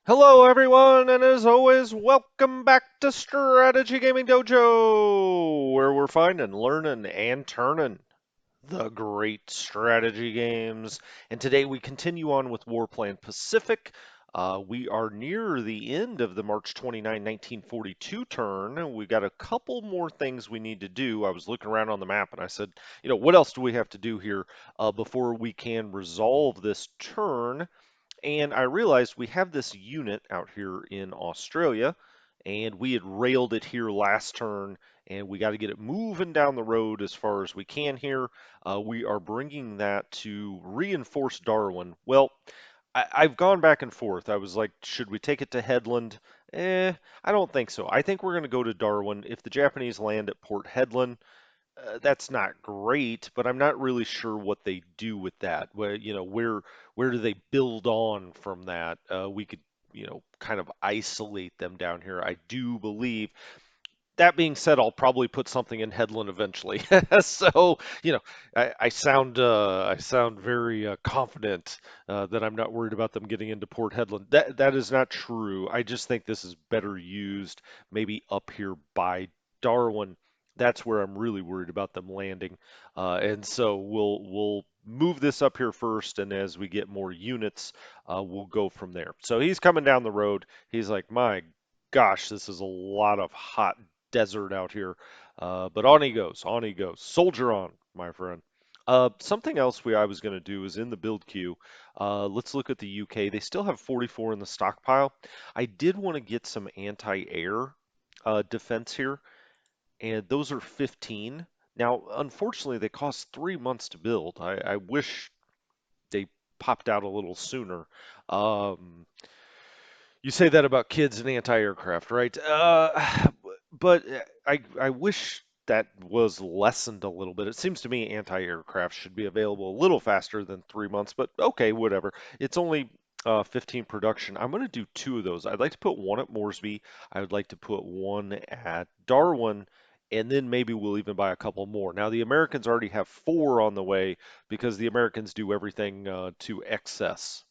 Hello, everyone, and as always, welcome back to Strategy Gaming Dojo, where we're finding, learning, and turning the great strategy games. And today we continue on with WarPlan Pacific. We are near the end of the March 29, 1942 turn. We got a couple more things we need to do. I was looking around on the map and I said, what else do we have to do here before we can resolve this turn? And I realized we have this unit out here in Australia, and we had railed it here last turn, and we got to get it moving down the road as far as we can here. We are bringing that to reinforce Darwin. Well, I've gone back and forth. I was like, should we take it to Headland? I don't think so. I think we're going to go to Darwin. If the Japanese land at Port Hedland, that's not great, but I'm not really sure what they do with that. Where do they build on from that? We could, kind of isolate them down here. I do believe. That being said, I'll probably put something in Headland eventually. So, I sound very confident that I'm not worried about them getting into Port Hedland. That is not true. I just think this is better used maybe up here by Darwin. That's where I'm really worried about them landing. And so we'll move this up here first, and as we get more units, we'll go from there. So he's coming down the road. He's like, my gosh, this is a lot of hot desert out here. But on he goes, on he goes. Soldier on, my friend. Something else I was going to do is in the build queue. Let's look at the UK. They still have 44 in the stockpile. I did want to get some anti-air defense here, and those are 15. Now, unfortunately, they cost 3 months to build. I wish they popped out a little sooner. Um, you say that about kids and anti-aircraft, right? But I wish that was lessened a little bit. It seems to me anti-aircraft should be available a little faster than 3 months, but okay, whatever. It's only 15 production. I'm going to do two of those. I'd like to put one at Moresby. I would like to put one at Darwin, and then maybe we'll even buy a couple more. Now, the Americans already have four on the way because the Americans do everything to excess.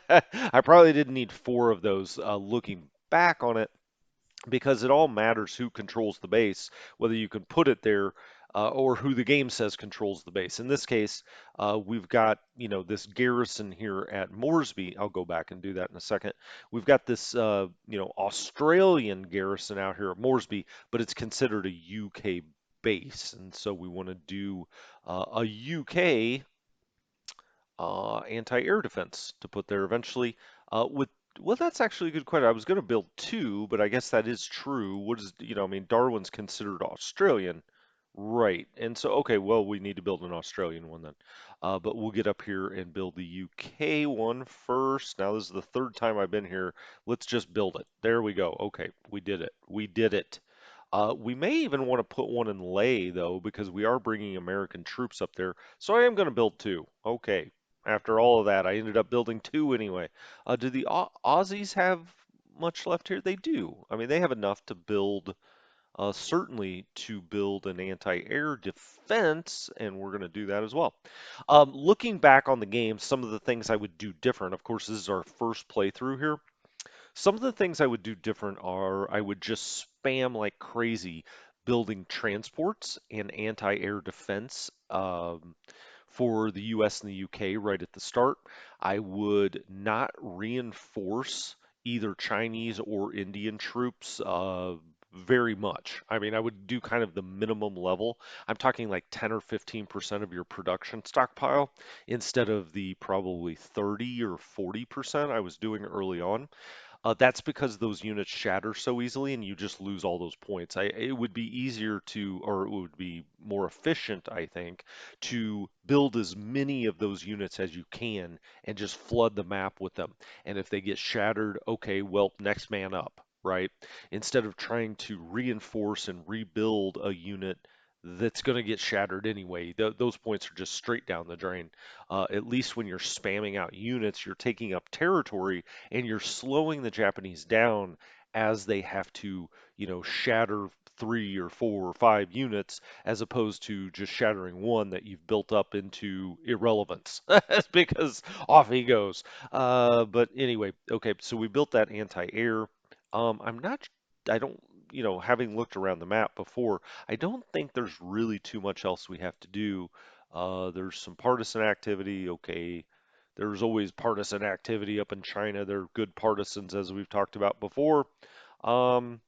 I probably didn't need four of those looking back on it because it all matters who controls the base, whether you can put it there or who the game says controls the base. In this case, we've got, this garrison here at Moresby. I'll go back and do that in a second. We've got this, Australian garrison out here at Moresby, but it's considered a UK base. And so we want to do a UK anti-air defense to put there eventually. With Well, that's actually a good question. I was going to build two, but I guess that is true. What is, I mean, Darwin's considered Australian, right? And so, okay, well, we need to build an Australian one then. But we'll get up here and build the UK one first. Now, this is the third time I've been here. Let's just build it. There we go. Okay, we did it. We did it. We may even want to put one in Leh, though, because we are bringing American troops up there. So I am going to build two. Okay. After all of that, I ended up building two anyway. Do the Aussies have much left here? They do. I mean, they have enough to build, certainly to build an anti-air defense, and we're going to do that as well. Looking back on the game, some of the things I would do different. Of course, this is our first playthrough here. Some of the things I would do different are I would just spam like crazy building transports and anti-air defense for the US and the UK right at the start. I would not reinforce either Chinese or Indian troops very much. I mean, I would do kind of the minimum level. I'm talking like 10 or 15% of your production stockpile instead of the probably 30 or 40% I was doing early on. That's because those units shatter so easily and you just lose all those points. It would be easier to, or it would be more efficient, I think, to build as many of those units as you can and just flood the map with them. And if they get shattered, okay, well, next man up, right? Instead of trying to reinforce and rebuild a unit that's going to get shattered anyway. Those points are just straight down the drain. At least when you're spamming out units, you're taking up territory and you're slowing the Japanese down as they have to, shatter 3 or 4 or 5 units as opposed to just shattering one that you've built up into irrelevance because off he goes. But anyway, okay, so we built that anti-air. I'm not, I don't, having looked around the map before, I don't think there's really too much else we have to do. There's some partisan activity. Okay, there's always partisan activity up in China. They're good partisans, as we've talked about before. Um,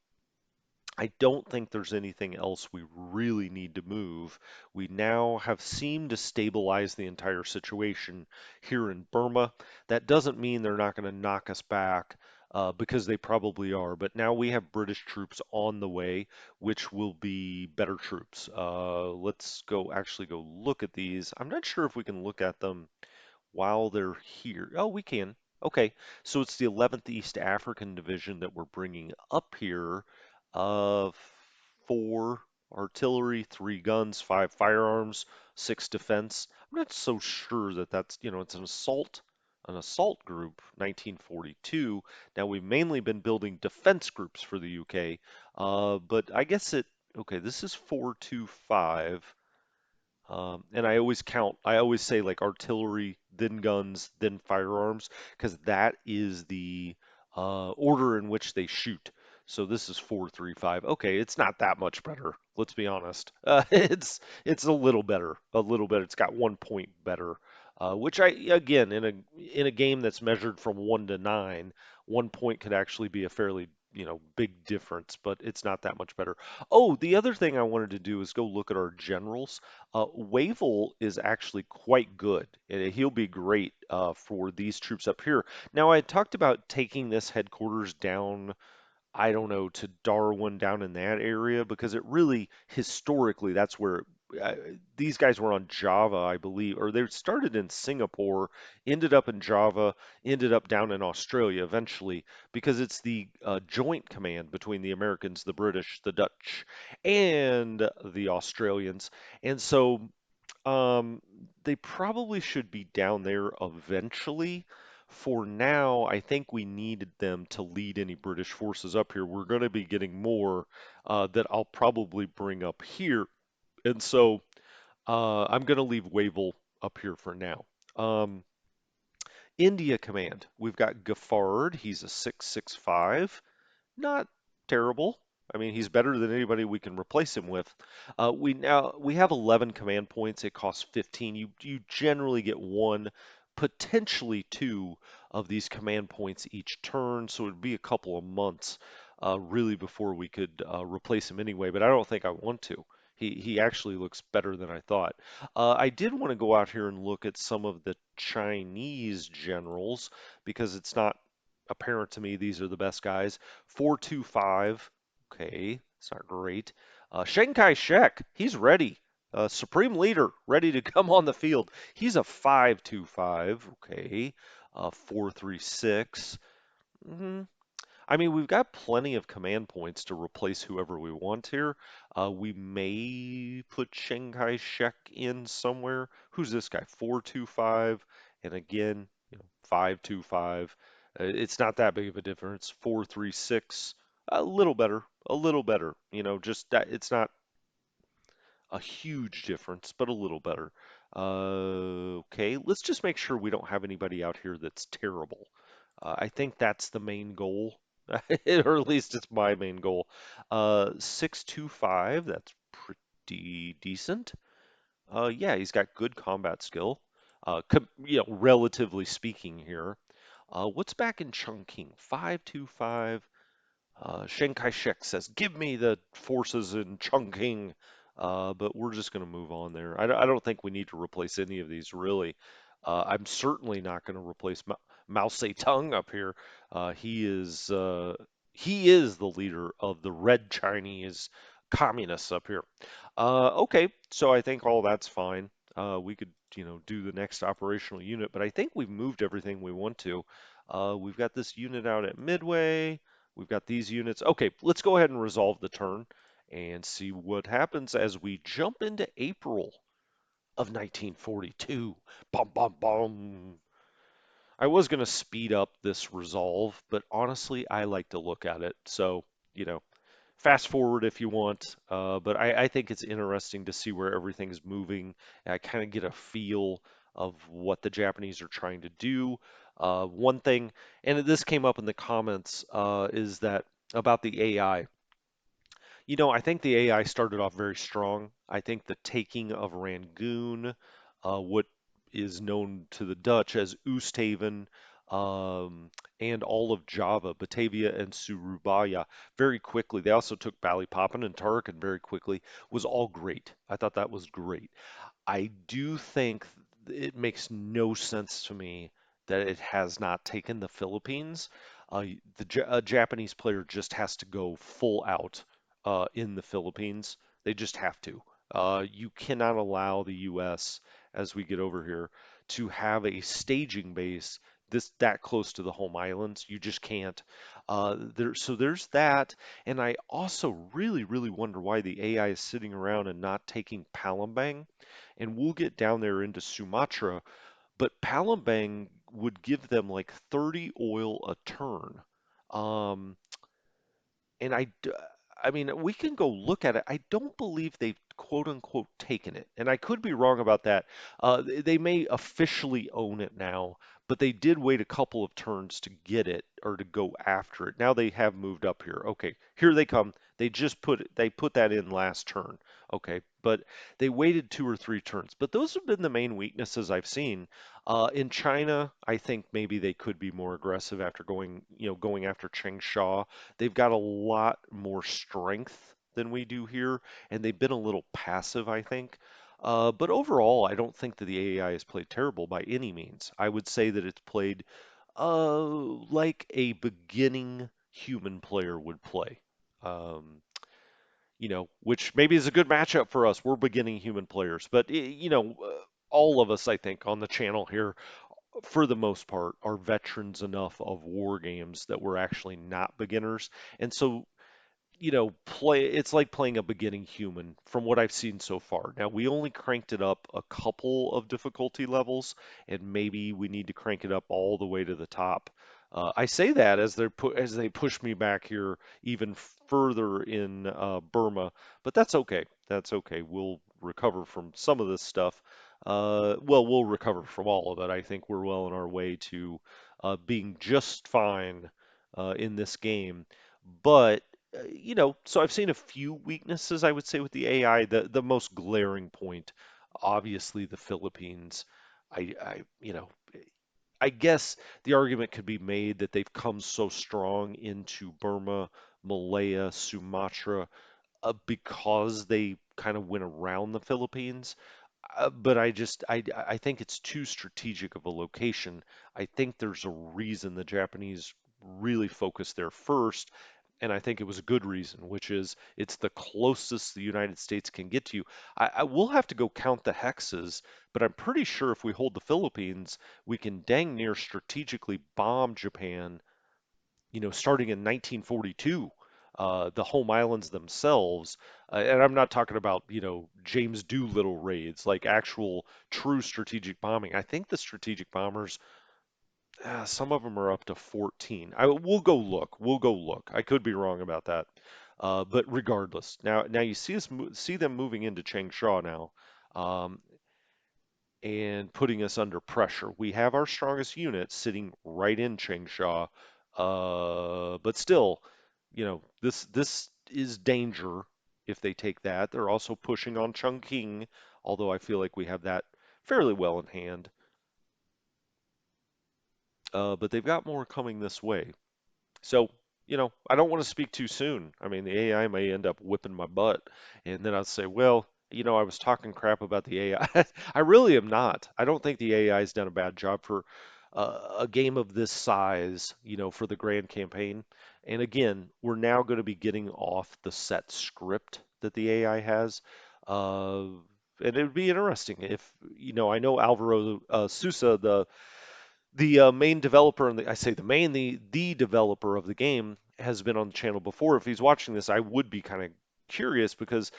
I don't think there's anything else we really need to move. We now have seemed to stabilize the entire situation here in Burma. That doesn't mean they're not going to knock us back, because they probably are. But now we have British troops on the way, which will be better troops. Let's go actually go look at these. I'm not sure if we can look at them while they're here. Oh, we can. Okay, so it's the 11th East African Division that we're bringing up here. Uh, 4 artillery, 3 guns, 5 firearms, 6 defense. I'm not so sure that that's, it's an assault group, 1942. Now we've mainly been building defense groups for the UK, but I guess okay, this is 425. And I always say like artillery, then guns, then firearms, because that is the order in which they shoot. So this is 435. Okay, it's not that much better. Let's be honest. It's a little better, a little bit. It's got 1 point better, which I again in a game that's measured from 1 to 9, 1 point could actually be a fairly big difference, but it's not that much better. Oh, the other thing I wanted to do is go look at our generals. Wavell is actually quite good. And he'll be great for these troops up here. Now, I talked about taking this headquarters down, I don't know, to Darwin down in that area because it really historically that's where uh, these guys were on Java, I believe, or they started in Singapore, ended up in Java, ended up down in Australia eventually because it's the joint command between the Americans, the British, the Dutch, and the Australians. And so they probably should be down there eventually. For now, I think we needed them to lead any British forces up here. We're going to be getting more that I'll probably bring up here. And so I'm going to leave Wavell up here for now. Um, India Command, we've got Gaffard. He's a 665. Not terrible. I mean, he's better than anybody we can replace him with. We have 11 command points. It costs 15. You generally get one, potentially two of these command points each turn, so it'd be a couple of months really before we could replace him anyway. But I don't think I want to. He actually looks better than I thought. I did want to go out here and look at some of the Chinese generals because it's not apparent to me these are the best guys. 425. Okay, it's not great. Chiang Kai-shek, he's ready. Supreme leader, ready to come on the field. He's a 525. Okay. 436. Hmm. I mean, we've got plenty of command points to replace whoever we want here. We may put Chiang Kai-shek in somewhere. Who's this guy? 425. And again, 525. It's not that big of a difference. 436. A little better. A little better. Just that it's not a huge difference, but a little better. Okay, let's just make sure we don't have anybody out here that's terrible. I think that's the main goal, or at least it's my main goal. 625, that's pretty decent. Yeah, he's got good combat skill. Relatively speaking here. What's back in Chungking? 525. Chiang Kai-shek says, "Give me the forces in Chongqing," but we're just going to move on there. I don't think we need to replace any of these really. I'm certainly not going to replace Mao Zedong up here. He is the leader of the Red Chinese communists up here. Okay, so I think all that's fine. We could, do the next operational unit, but I think we've moved everything we want to. We've got this unit out at Midway. We've got these units. Okay, let's go ahead and resolve the turn and see what happens as we jump into April of 1942. Bum, bum, bum. I was going to speed up this resolve, but honestly, I like to look at it. So, you know, fast forward if you want. But I think it's interesting to see where everything's moving. I kind of get a feel of what the Japanese are trying to do. One thing, and this came up in the comments, is that about the AI. I think the AI started off very strong. I think the taking of Rangoon, what is known to the Dutch as Oosthaven, um, and all of Java, Batavia and Surabaya, very quickly. They also took Balikpapan and Tarakan very quickly. Was all great. I thought that was great. I do think it makes no sense to me that it has not taken the Philippines. A Japanese player just has to go full out in the Philippines. They just have to. You cannot allow the U.S. as we get over here to have a staging base that close to the home islands. You just can't. So there's that, and I also really, really wonder why the AI is sitting around and not taking Palembang, and we'll get down there into Sumatra, but Palembang would give them like 30 oil a turn. Um, and I mean, we can go look at it. I don't believe they've quote unquote taken it. And I could be wrong about that. They may officially own it now, but they did wait a couple of turns to get it or to go after it. Now they have moved up here. Okay, here they come. They put that in last turn. Okay, but they waited 2 or 3 turns. But those have been the main weaknesses I've seen. In China, I think maybe they could be more aggressive after going after Changsha. They've got a lot more strength than we do here, and they've been a little passive, I think. But overall, I don't think that the AI has played terrible by any means. I would say that it's played like a beginning human player would play. Um, which maybe is a good matchup for us. We're beginning human players, but all of us, I think, on the channel here, for the most part, are veterans enough of war games that we're actually not beginners. And so it's like playing a beginning human from what I've seen so far. Now, we only cranked it up a couple of difficulty levels, and maybe we need to crank it up all the way to the top. I say that as they push me back here even further in Burma, but that's okay. That's okay. We'll recover from some of this stuff. Well, we'll recover from all of it. I think we're well on our way to being just fine in this game. But so I've seen a few weaknesses, I would say, with the AI. The most glaring point, obviously, the Philippines. I guess the argument could be made that they've come so strong into Burma, Malaya, Sumatra, because they kind of went around the Philippines. But I think it's too strategic of a location. I think there's a reason the Japanese really focused there first, and I think it was a good reason, which is it's the closest the United States can get to you. I will have to go count the hexes, but I'm pretty sure if we hold the Philippines, we can dang near strategically bomb Japan, starting in 1942, the home islands themselves. And I'm not talking about, James Doolittle raids, like actual true strategic bombing. I think the strategic bombers, some of them are up to 14. We'll go look. We'll go look. I could be wrong about that. But regardless, now you see them moving into Changsha now. Um, and putting us under pressure. We have our strongest unit sitting right in Changsha, but still, this is danger if they take that. They're also pushing on Chungking, although I feel like we have that fairly well in hand. But they've got more coming this way. So, I don't want to speak too soon. I mean, the AI may end up whipping my butt, and then I'll say, well, I was talking crap about the AI. I really am not. I don't think the AI has done a bad job for a game of this size, for the grand campaign. And again, we're now going to be getting off the set script that the AI has. Uh, and it would be interesting if, I know Alvaro Sousa, the main developer, and I say the main, the developer of the game has been on the channel before. If he's watching this, I would be kind of curious because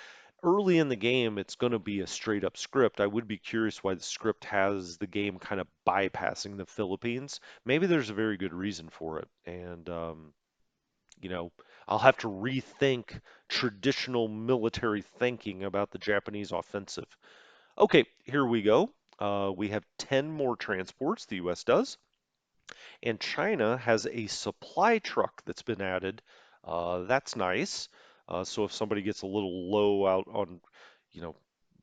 early in the game, it's going to be a straight up script. I would be curious why the script has the game kind of bypassing the Philippines. Maybe there's a very good reason for it. And, you know, I'll have to rethink traditional military thinking about the Japanese offensive. Okay, here we go. We have 10 more transports, the US does. And China has a supply truck that's been added. That's nice. So if somebody gets a little low out on, you know,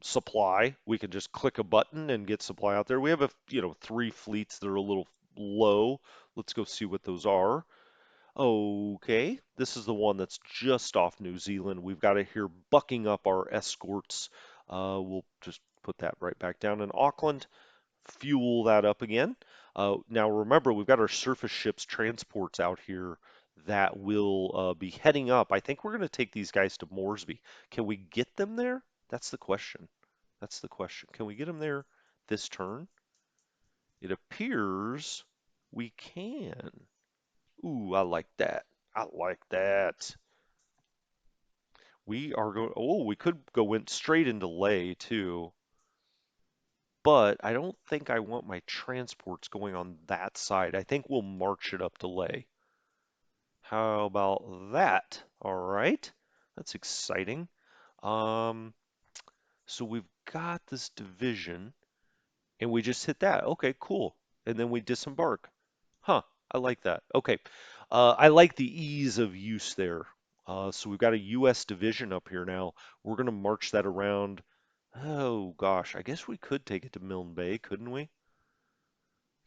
supply, we can just click a button and get supply out there. We have three fleets that are a little low. Let's go see what those are. Okay, this is the one that's just off New Zealand. We've got it here bucking up our escorts. We'll just put that right back down in Auckland, fuel that up again. Now remember, we've got our surface ships transports out here that will be heading up. I think we're going to take these guys to Moresby. Can we get them there? That's the question. That's the question. Can we get them there this turn? It appears we can. Ooh, I like that. I like that. We are going. Oh, we could go in straight into lay too, but I don't think I want my transports going on that side. I think we'll march it up to lay. How about that? All right, that's exciting. Um, so we've got this division, and we just hit that. Okay, cool. And then we disembark. Huh, I like that. Okay. I like the ease of use there. So we've got a U.S. division up here now. We're going to march that around. Oh gosh, I guess we could take it to Milne Bay, couldn't we?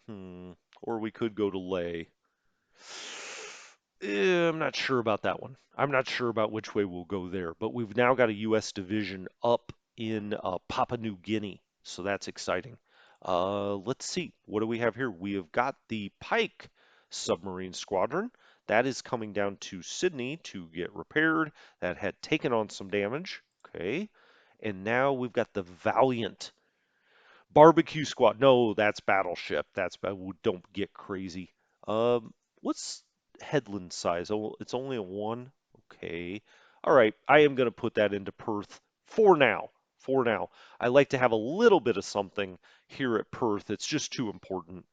Hmm. Or we could go to Ley. I'm not sure about that one. I'm not sure about which way we'll go there. But we've now got a U.S. division up in Papua New Guinea, so that's exciting. Let's see. What do we have here? We have got the Pike submarine squadron. That is coming down to Sydney to get repaired. That had taken on some damage. Okay. And now we've got the Valiant Barbecue Squad. No, that's Battleship. Don't get crazy. What's headland size? Oh, it's only a one. Okay. All right. I am going to put that into Perth for now. For now. I like to have a little bit of something here at Perth. It's just too important.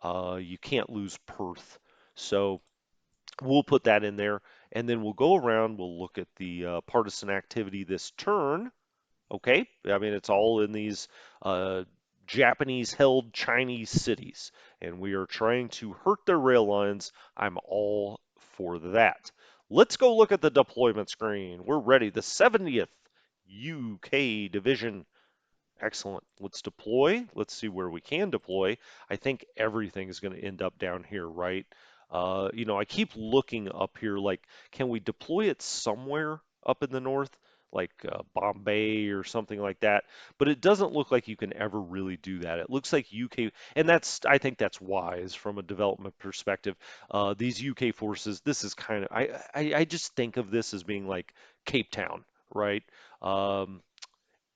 You can't lose Perth. So we'll put that in there. And then we'll go around. We'll look at the partisan activity this turn. Okay, I mean, it's all in these uh, Japanese held Chinese cities, and we are trying to hurt their rail lines. I'm all for that. Let's go look at the deployment screen. We're ready. The 70th UK Division. Excellent. Let's deploy. Let's see where we can deploy. I think everything is going to end up down here, right? I keep looking up here, like, can we deploy it somewhere up in the north, like Bombay or something like that? But it doesn't look like you can ever really do that. It looks like UK, and I think that's wise from a development perspective. These UK forces, this is kind of, I just think of this as being like Cape Town, right? Um,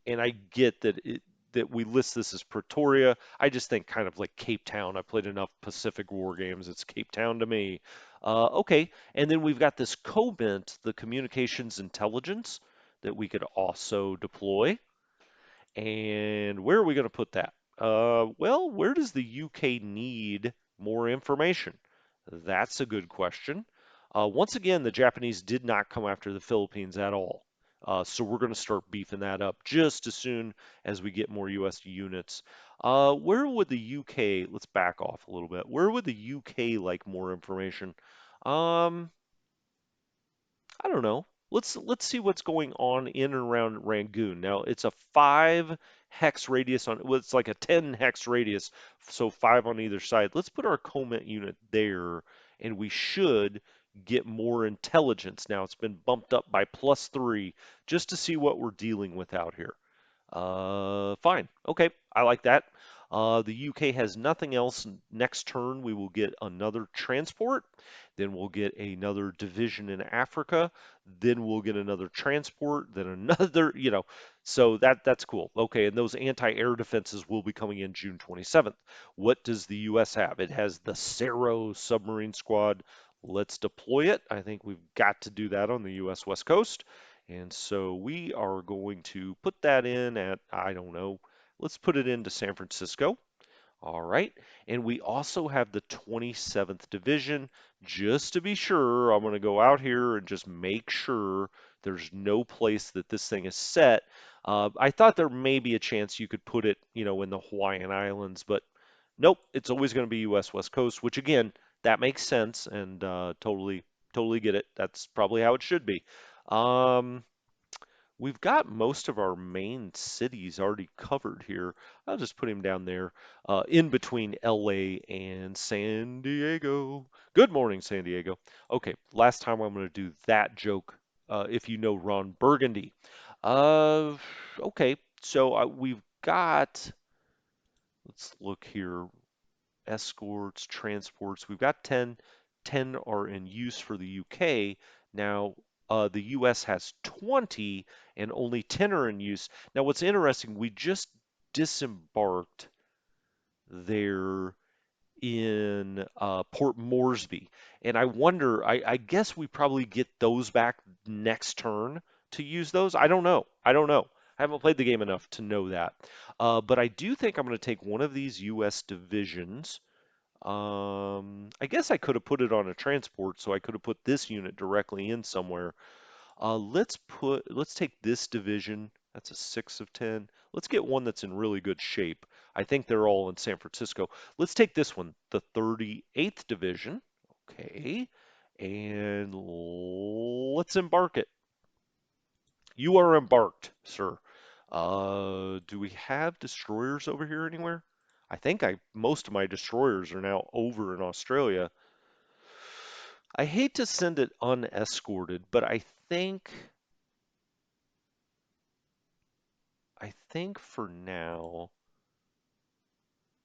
and I get that we list this as Pretoria. I just think kind of like Cape Town. I played enough Pacific War games. It's Cape Town to me. Okay, and then we've got this COBINT, the communications intelligence, that we could also deploy. And where are we going to put that? Well, where does the UK need more information? That's a good question. Once again, the Japanese did not come after the Philippines at all. So we're going to start beefing that up just as soon as we get more US units. Where would the UK, let's back off a little bit. Where would the UK like more information? Um, I don't know. Let's see what's going on in and around Rangoon. Now it's a 5 hex radius on well, it's like a 10 hex radius, so 5 on either side. Let's put our comet unit there, and we should get more intelligence. Now it's been bumped up by +3 just to see what we're dealing with out here. Fine. Okay, I like that. The UK has nothing else. Next turn, we will get another transport. Then we'll get another division in Africa. Then we'll get another transport. Then another, So that's cool. Okay, and those anti-air defenses will be coming in June 27th. What does the US have? It has the Cerro submarine squad. Let's deploy it. I think we've got to do that on the US West Coast. And so we are going to put that in at, I don't know, let's put it into San Francisco. All right. And we also have the 27th Division. Just to be sure, I'm going to go out here and just make sure there's no place that this thing is set. I thought there may be a chance you could put it, in the Hawaiian Islands, but nope, it's always going to be U.S. West Coast, which again, that makes sense and totally get it. That's probably how it should be. Um, We've got most of our main cities already covered here. I'll just put him down there in between LA and San Diego. Good morning, San Diego. Okay, last time I'm going to do that joke if you know Ron Burgundy. Uh, okay, so we've got, let's look here, escorts, transports. We've got 10. 10 are in use for the UK. Now, the US has 20 and only 10 are in use. Now, what's interesting, we just disembarked there in Port Moresby. And I wonder, I guess we probably get those back next turn to use those. I don't know. I don't know. I haven't played the game enough to know that. But I do think I'm going to take one of these US divisions. I guess I could have put it on a transport, so I could have put this unit directly in somewhere. Let's take this division. That's a 6 of 10. Let's get one that's in really good shape. I think they're all in San Francisco. Let's take this one, the 38th division. Okay. And let's embark it. You are embarked, sir. Do we have destroyers over here anywhere? I think most of my destroyers are now over in Australia. I hate to send it unescorted, but I think for now.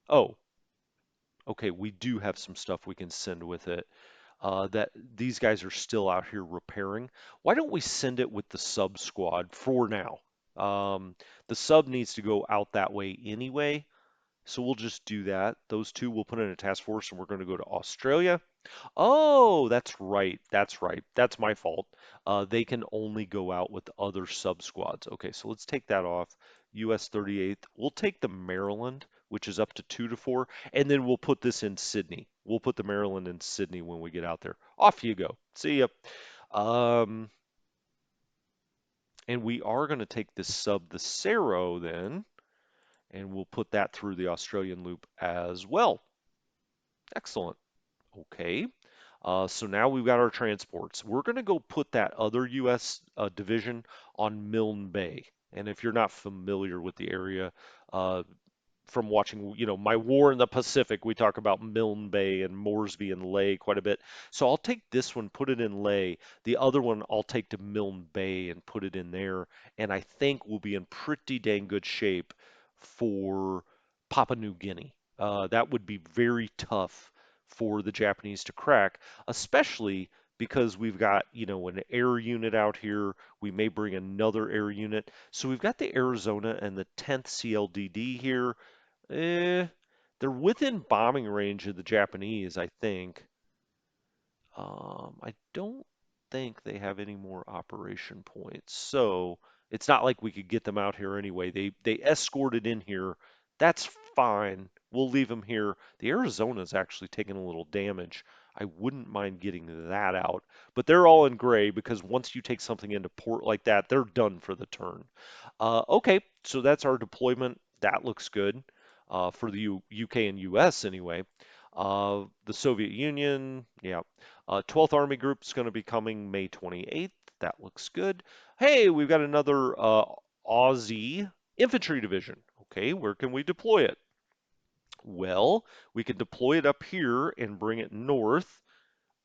Oh, okay, we do have some stuff we can send with it. That these guys are still out here repairing. Why don't we send it with the sub squad for now? Um, the sub needs to go out that way anyway, so we'll just do that. Those two we'll put in a task force, and we're going to go to Australia. Oh, that's right. That's right. That's my fault. They can only go out with other sub squads. Okay, so let's take that off. US 38th. We'll take the Maryland, which is up to 2 to 4, and then we'll put this in Sydney. We'll put the Maryland in Sydney when we get out there. Off you go. See ya. Um, and we are going to take this sub, the Cerro, then, and we'll put that through the Australian loop as well. Excellent. Okay. So now we've got our transports. We're going to go put that other U.S. Division on Milne Bay. And if you're not familiar with the area, uh, from watching, my War in the Pacific, we talk about Milne Bay and Moresby and Ley quite a bit. So I'll take this one, put it in Ley. The other one I'll take to Milne Bay and put it in there. And I think we'll be in pretty dang good shape for Papua New Guinea. That would be very tough for the Japanese to crack, especially because we've got, an air unit out here. We may bring another air unit. So we've got the Arizona and the 10th CLDD here. Eh, they're within bombing range of the Japanese, I think. I don't think they have any more operation points, so it's not like we could get them out here anyway. They escorted in here. That's fine. We'll leave them here. The Arizona's actually taking a little damage. I wouldn't mind getting that out, but they're all in gray because once you take something into port like that, they're done for the turn. Okay, so that's our deployment. That looks good for the UK and US anyway. The Soviet Union, yeah. 12th Army Group is going to be coming May 28th. That looks good. Hey, we've got another Aussie infantry division. Okay, where can we deploy it? Well, we can deploy it up here and bring it north,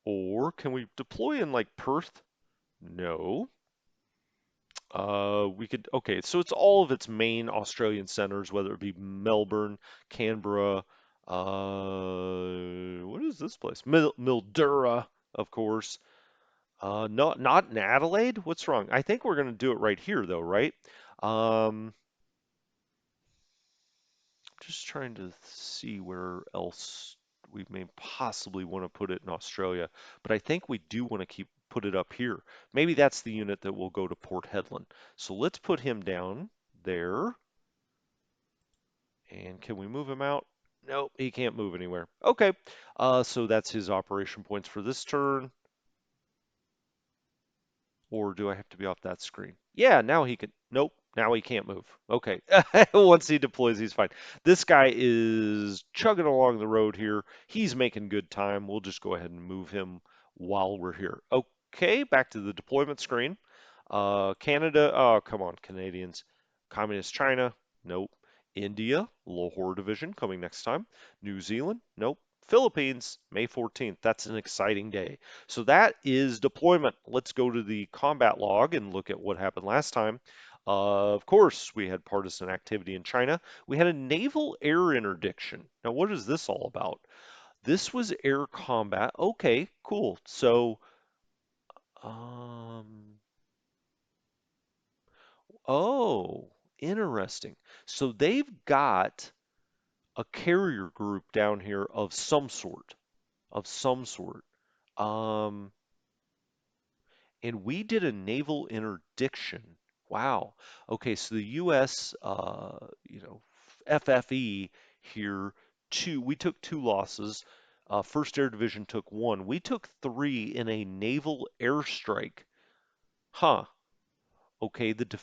or can we deploy in like Perth? No. We could, okay, so it's all of its main Australian centers, whether it be Melbourne, Canberra, what is this place? Mildura, of course. Not in Adelaide? What's wrong? I think we're going to do it right here, though, right? Um, just trying to see where else we may possibly want to put it in Australia, but I think we do want to keep put it up here. Maybe that's the unit that will go to Port Hedland. So let's put him down there. And can we move him out? Nope, he can't move anywhere. Okay, so that's his operation points for this turn. Or do I have to be off that screen? Yeah, now he can. Nope, now he can't move. Okay, once he deploys, he's fine. This guy is chugging along the road here. He's making good time. We'll just go ahead and move him while we're here. Okay, back to the deployment screen. Canada, oh, come on, Canadians. Communist China, nope. India, Lahore Division coming next time. New Zealand, nope. Philippines, May 14th. That's an exciting day. So that is deployment. Let's go to the combat log and look at what happened last time. Of course, we had partisan activity in China. We had a naval air interdiction. Now, what is this all about? This was air combat. Okay, cool. So, um, oh, interesting. So they've got a carrier group down here of some sort, of some sort. Um, and we did a naval interdiction. Wow. Okay, so the U.S., FFE here, we took two losses. First Air Division took one. We took three in a naval airstrike. Huh. Okay, the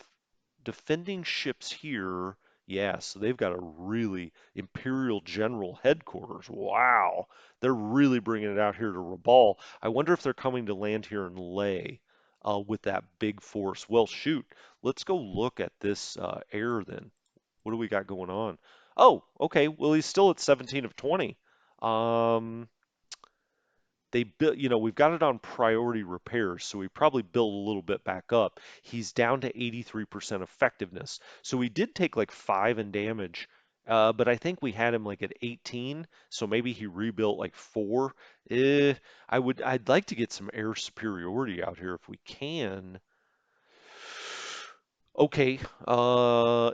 defending ships here, yeah, so they've got a really Imperial General headquarters. Wow, they're really bringing it out here to Rabaul. I wonder if they're coming to land here in Leh with that big force. Well, shoot, let's go look at this air then. What do we got going on? Oh, okay, well, he's still at 17 of 20. Um, they built, we've got it on priority repairs, so we probably built a little bit back up. He's down to 83% effectiveness. So he did take like 5 in damage, but I think we had him like at 18, so maybe he rebuilt like 4. Eh, I'd like to get some air superiority out here if we can. Okay,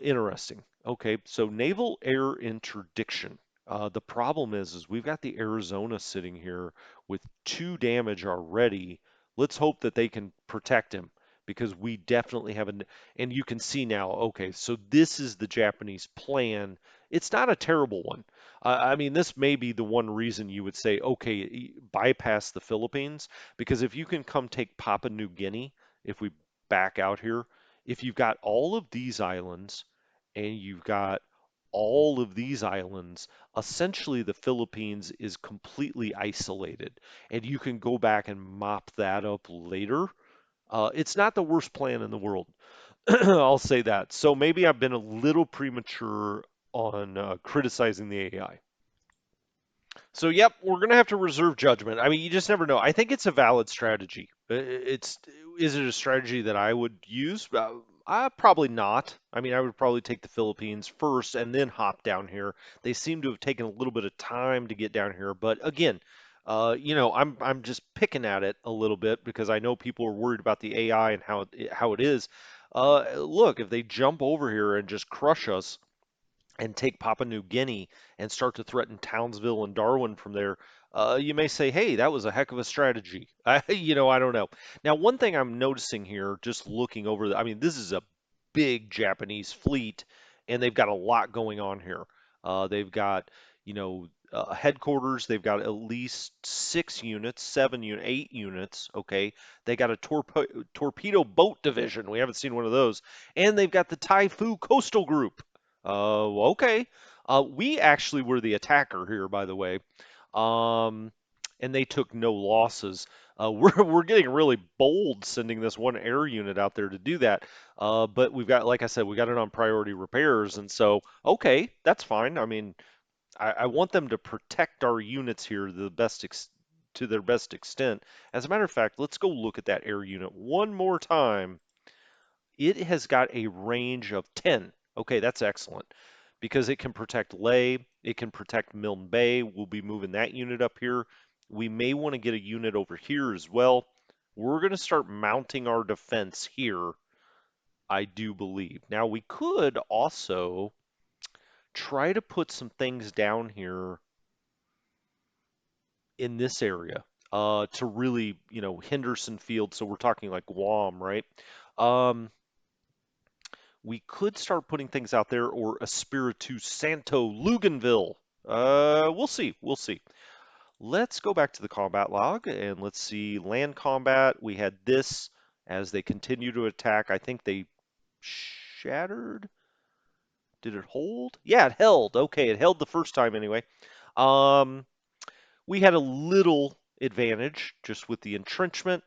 interesting. Okay, so naval air interdiction. The problem is we've got the Arizona sitting here with 2 damage already. Let's hope that they can protect him because we definitely have an, and you can see now, okay, so this is the Japanese plan. It's not a terrible one. I mean, this may be the one reason you would say, okay, bypass the Philippines, because if you can come take Papua New Guinea, if we back out here, if you've got all of these islands and you've got all of these islands, essentially the Philippines is completely isolated, and you can go back and mop that up later. It's not the worst plan in the world. I'll say that. So maybe I've been a little premature on criticizing the AI. So, yep, we're gonna have to reserve judgment. I mean, you just never know. I think it's a valid strategy. It's is it a strategy that I would use? Probably not. I mean, I would probably take the Philippines first and then hop down here. They seem to have taken a little bit of time to get down here, but again, I'm just picking at it a little bit because I know people are worried about the AI and how it is. Look, if they jump over here and just crush us, and take Papua New Guinea and start to threaten Townsville and Darwin from there, you may say, hey, that was a heck of a strategy. I don't know. Now, one thing I'm noticing here, just looking over, I mean, this is a big Japanese fleet, and they've got a lot going on here. They've got, headquarters. They've got at least 6 units, 8 units. Okay, they got a torpedo boat division. We haven't seen one of those, and they've got the Taifu Coastal Group. Okay. We actually were the attacker here, by the way. Um, and they took no losses. We're getting really bold sending this one air unit out there to do that. But we've got, like I said, we got it on priority repairs, and so okay, that's fine. I mean, I want them to protect our units here to their best extent. As a matter of fact, let's go look at that air unit one more time. It has got a range of 10. Okay, that's excellent because it can protect Leh, it can protect Milne Bay. We'll be moving that unit up here. We may want to get a unit over here as well. We're going to start mounting our defense here, I do believe. Now, we could also try to put some things down here in this area. to really, Henderson Field. So we're talking like Guam, right? Um, we could start putting things out there, or Espiritu Santo Luganville. We'll see. We'll see. Let's go back to the combat log and let's see land combat. We had this as they continue to attack. I think they shattered. Did it hold? Yeah, it held. Okay, it held the first time anyway. Um, we had a little advantage just with the entrenchment.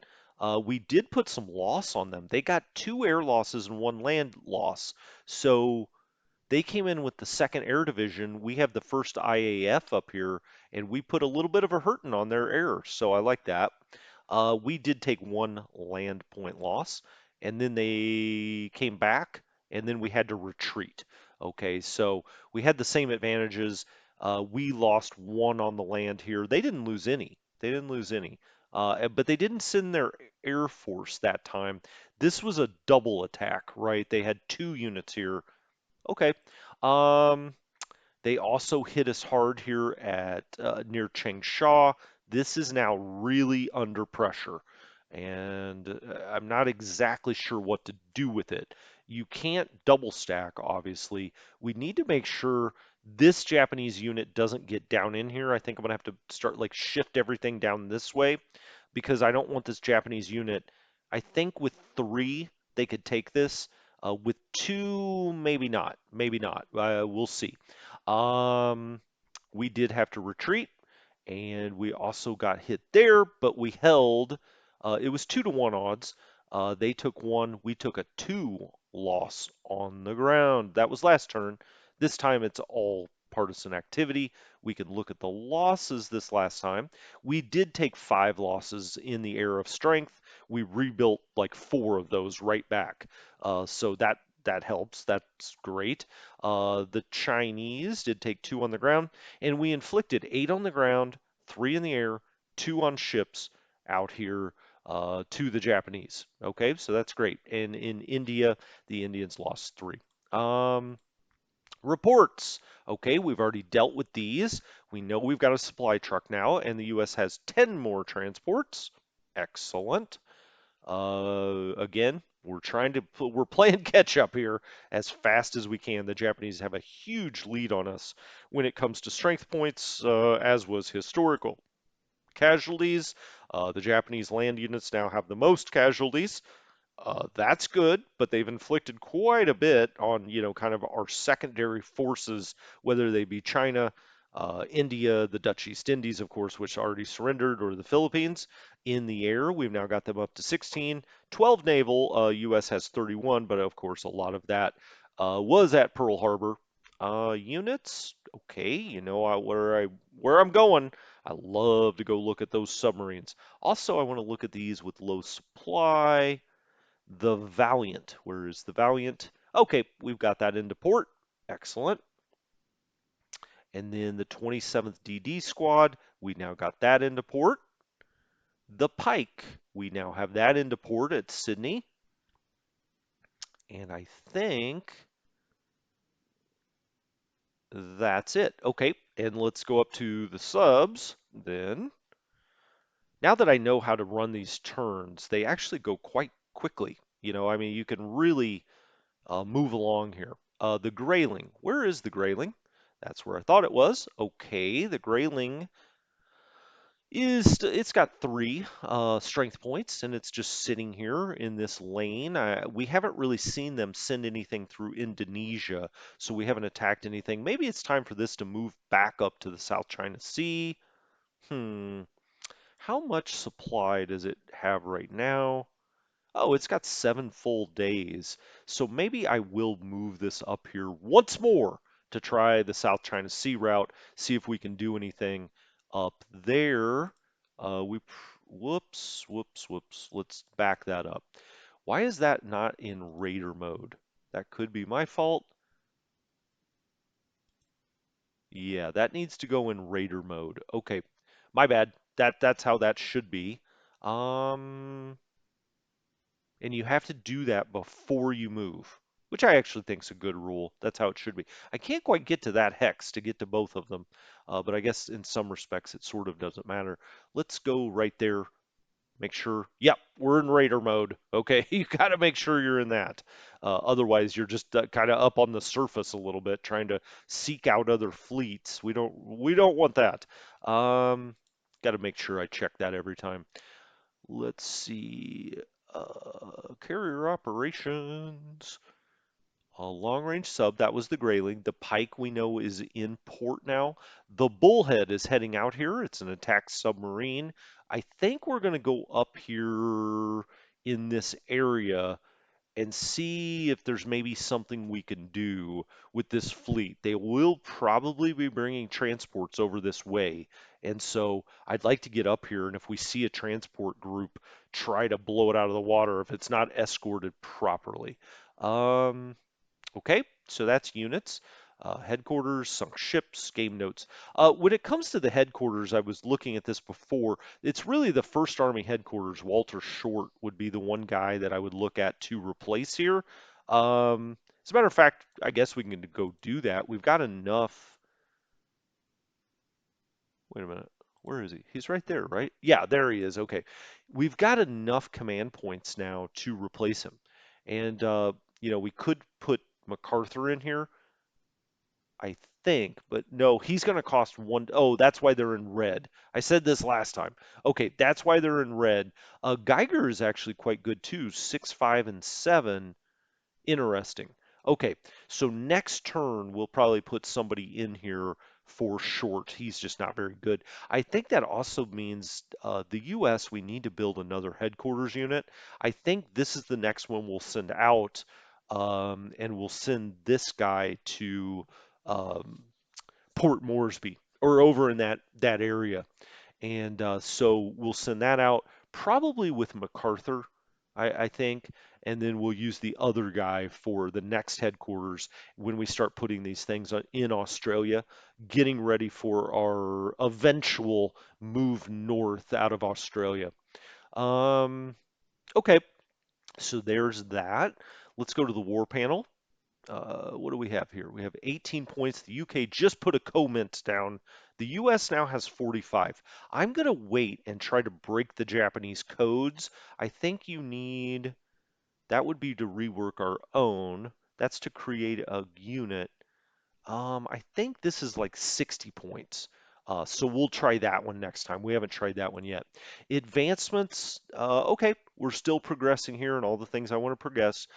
We did put some loss on them. They got 2 air losses and 1 land loss. So they came in with the second air division. We have the first IAF up here, and we put a little bit of a hurting on their air. So I like that. We did take 1 land point loss, and then they came back, and then we had to retreat. Okay, so we had the same advantages. We lost 1 on the land here. They didn't lose any. They didn't lose any. But they didn't send their air force that time. This was a double attack, right? They had 2 units here. Okay. Um, they also hit us hard here at near Changsha. This is now really under pressure, and I'm not exactly sure what to do with it. You can't double stack, obviously. We need to make sure this Japanese unit doesn't get down in here. I think I'm gonna have to start like shift everything down this way because I don't want this Japanese unit. I think with 3 they could take this. With 2, maybe not. Maybe not. We'll see. Um, we did have to retreat, and we also got hit there, but we held. It was 2 to 1 odds. They took 1, we took a 2 loss on the ground. That was last turn. This time it's all partisan activity. We can look at the losses this last time. We did take 5 losses in the air of strength. We rebuilt like 4 of those right back. So that helps. That's great. The Chinese did take 2 on the ground, and we inflicted 8 on the ground, 3 in the air, 2 on ships out here to the Japanese. Okay, so that's great. And in India, the Indians lost 3. Um, Reports. Okay, we've already dealt with these. We know we've got a supply truck now, and the U.S. has 10 more transports. Excellent. Again, we're playing catch up here as fast as we can. The Japanese have a huge lead on us when it comes to strength points, as was historical. Casualties, the Japanese land units now have the most casualties. That's good, but they've inflicted quite a bit on, kind of our secondary forces, whether they be China, India, the Dutch East Indies, of course, which already surrendered, or the Philippines. In the air, we've now got them up to 16, 12 naval. U.S. has 31, but of course, a lot of that was at Pearl Harbor. Units, okay, where I'm going. I love to go look at those submarines. Also, I want to look at these with low supply. The Valiant. Where is the Valiant? Okay, we've got that into port. Excellent. And then the 27th DD squad, we now got that into port. The Pike, we now have that into port at Sydney. And I think that's it. Okay, and let's go up to the subs then. Now that I know how to run these turns, they actually go quite quickly. I mean, you can really move along here. The Grayling. Where is the Grayling? That's where I thought it was. Okay, the Grayling it's got 3 strength points, and it's just sitting here in this lane. We haven't really seen them send anything through Indonesia, so we haven't attacked anything. Maybe it's time for this to move back up to the South China Sea. Hmm, how much supply does it have right now? Oh, it's got 7 full days. So maybe I will move this up here once more to try the South China Sea route, see if we can do anything up there. Whoops, whoops, whoops. Let's back that up. Why is that not in raider mode? That could be my fault. Yeah, that needs to go in raider mode. Okay, my bad. That's how that should be. Um, and you have to do that before you move. which I actually think is a good rule. That's how it should be. I can't quite get to that hex to get to both of them, but I guess in some respects it sort of doesn't matter. Let's go right there. Make sure, yep, we're in raider mode. Okay, you got to make sure you're in that. Otherwise, you're just kind of up on the surface a little bit, trying to seek out other fleets. We don't want that. Got to make sure I check that every time. Let's see. Carrier operations. A long range sub, that was the Grayling. The Pike we know is in port now. The Bullhead is heading out here. It's an attack submarine. I think we're going to go up here in this area and see if there's maybe something we can do with this fleet. They will probably be bringing transports over this way. And so I'd like to get up here, and if we see a transport group, try to blow it out of the water if it's not escorted properly. Um, Okay, so that's units. Headquarters, sunk ships, game notes. When it comes to the headquarters, I was looking at this before. It's really the First Army headquarters. Walter Short would be the one guy that I would look at to replace here. As a matter of fact, I guess we can go do that. We've got enough. Wait a minute. Where is he? He's right there, right? Yeah, there he is. Okay. We've got enough command points now to replace him. And, we could put MacArthur in here. I think, but no, he's going to cost one. Oh, that's why they're in red. I said this last time. Okay, that's why they're in red. Geiger is actually quite good too. 6, 5, and 7. Interesting. Okay, so next turn we'll probably put somebody in here for short. He's just not very good. I think that also means the U.S. we need to build another headquarters unit. I think this is the next one we'll send out, and we'll send this guy to um, Port Moresby or over in that area. And so we'll send that out probably with MacArthur, I think, and then we'll use the other guy for the next headquarters when we start putting these things in Australia, getting ready for our eventual move north out of Australia. Um, okay, so there's that. Let's go to the war panel. What do we have here? We have 18 points. The UK just put a comment down. The US now has 45. I'm going to wait and try to break the Japanese codes. I think you need, that would be to rework our own. That's to create a unit. I think this is like 60 points. So we'll try that one next time. We haven't tried that one yet. Advancements, okay, we're still progressing here and all the things I want to progress.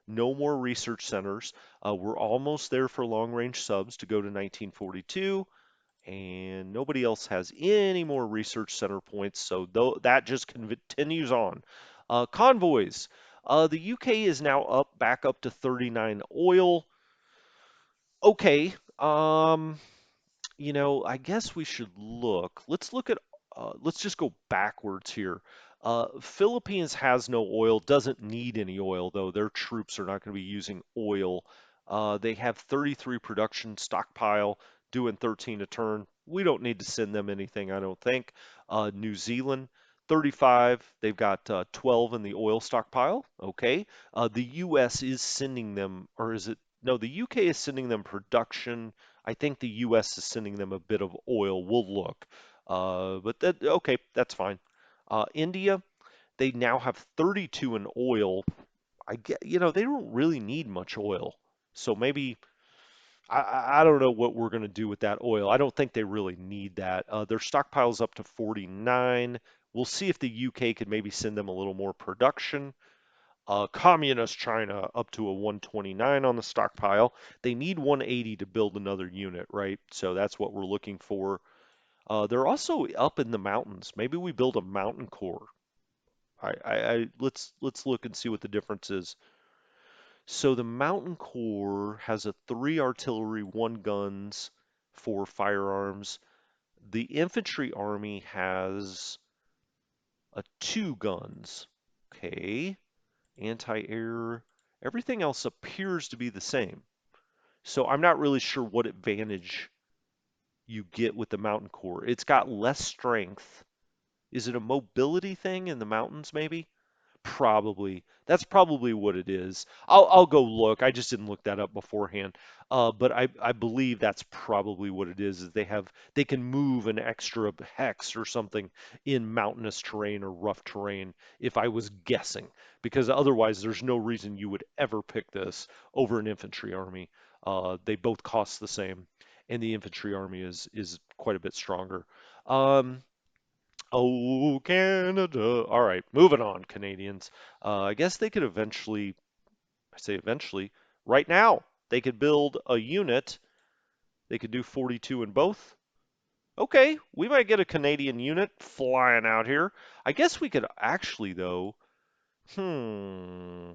No more research centers. We're almost there for long range subs to go to 1942, and nobody else has any more research center points, so that just continues on. Convoys. The UK is now back up to 39 oil. Okay. I guess we should look. Let's just go backwards here. Philippines has no oil, doesn't need any oil, though. Their troops are not going to be using oil. They have 33 production stockpile, doing 13 a turn. We don't need to send them anything, I don't think. New Zealand, 35. They've got 12 in the oil stockpile. Okay. The US is sending them, or is it? No, the UK is sending them production. I think the U.S. is sending them a bit of oil. We'll look. But that okay, that's fine. India, they now have 32 in oil. I get, they don't really need much oil. So maybe I don't know what we're going to do with that oil. I don't think they really need that. Their stockpile's up to 49. We'll see if the UK could maybe send them a little more production. Communist China up to a 129 on the stockpile. They need 180 to build another unit, right? So that's what we're looking for. They're also up in the mountains. Maybe we build a mountain core. Let's look and see what the difference is. So the mountain core has a 3 artillery, 1 guns, 4 firearms. The infantry army has a 2 guns. Okay. Anti-air. Everything else appears to be the same. So I'm not really sure what advantage you get with the mountain core. It's got less strength. Is it a mobility thing in the mountains, maybe? That's probably what it is. I'll go look. I just didn't look that up beforehand. But I believe that's probably what it is they can move an extra hex or something in mountainous terrain or rough terrain, if I was guessing, because otherwise there's no reason you would ever pick this over an infantry army. They both cost the same, and the infantry army is quite a bit stronger. Um, Oh, Canada. All right, moving on, Canadians. I guess they could eventually, I say eventually, right now, they could build a unit. They could do 42 in both. Okay, we might get a Canadian unit flying out here. I guess we could actually, though, hmm,